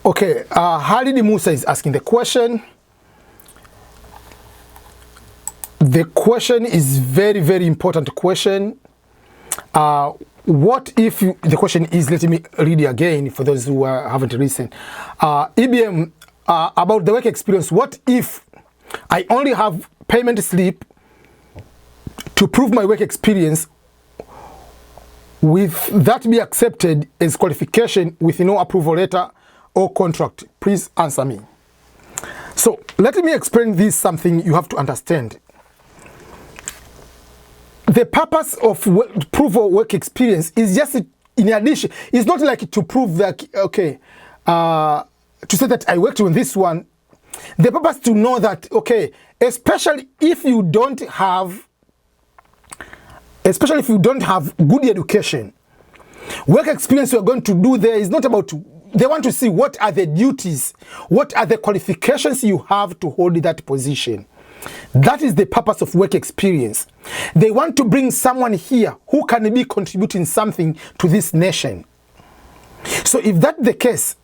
Okay, Halidi Musa is asking the question. The question is very, very important question. What if you, the question is, let me read it again for those who haven't listened. EBM, about the work experience, what if I only have payment slip to prove my work experience? With that be accepted as qualification with no approval letter or contract? Please answer me. So let me explain this, something you have to understand. The purpose of proof of work experience is just in addition. It's not like to prove that, okay, to say that I worked on this one. The purpose to know that, okay, especially if you don't have good education, work experience you're going to do there is not about, they want to see what are the duties, what are the qualifications you have to hold that position. That is the purpose of work experience. They want to bring someone here who can be contributing something to this nation. So if that's the case,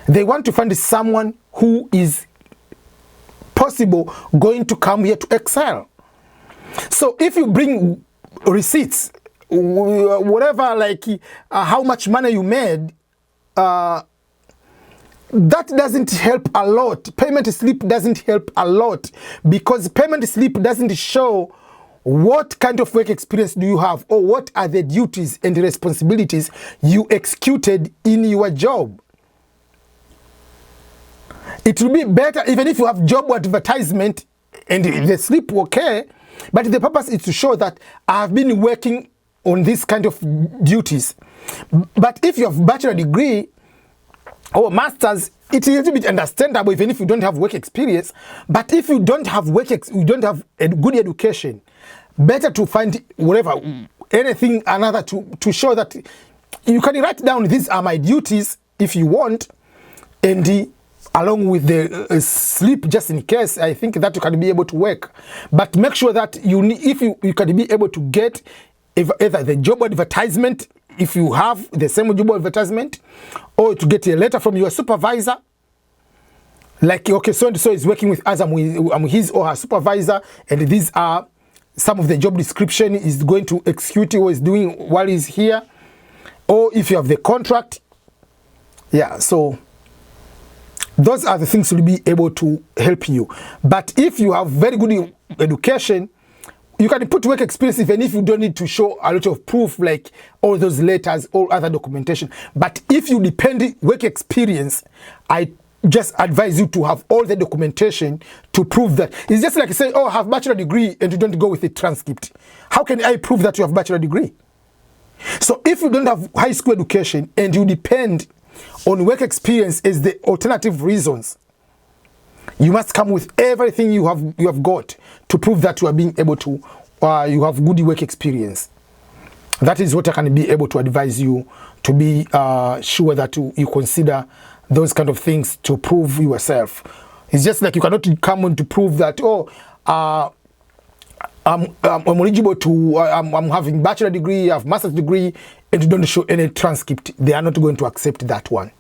they want to find someone who is possible going to come here to excel. So if you bring receipts, whatever, like how much money you made, that doesn't help a lot. Payment slip doesn't help a lot, because payment slip doesn't show what kind of work experience do you have, or what are the duties and responsibilities you executed in your job. It will be better even if you have job advertisement and the slip okay, but the purpose is to show that I have been working on this kind of duties. But if you have bachelor degree or masters, it is a little bit understandable even if you don't have work experience. But if you don't have you don't have a good education, better to find whatever, anything another to show that you can write down these are my duties if you want, and along with the slip just in case. I think that you can be able to work. But make sure that if you can be able to get either the job advertisement, if you have the same job advertisement, or to get a letter from your supervisor, like, okay, so and so is working with us, I'm his or her supervisor, and these are some of the job description is going to execute or is doing while he's here. Or if you have the contract, yeah, so those are the things will be able to help you. But if you have very good education, you can put work experience even if you don't need to show a lot of proof, like all those letters or other documentation. But if you depend work experience, I just advise you to have all the documentation to prove that. It's just like saying, oh, I have bachelor degree and you don't go with a transcript. How can I prove that you have bachelor degree? So if you don't have high school education and you depend on work experience as the alternative reasons, you must come with everything you have got to prove that you are being able to, you have good work experience. That is what I can be able to advise you to be sure that you consider those kind of things to prove yourself. It's just like you cannot come on to prove that, oh, I'm eligible to, I'm having bachelor degree, I have master's degree, and you don't show any transcript. They are not going to accept that one.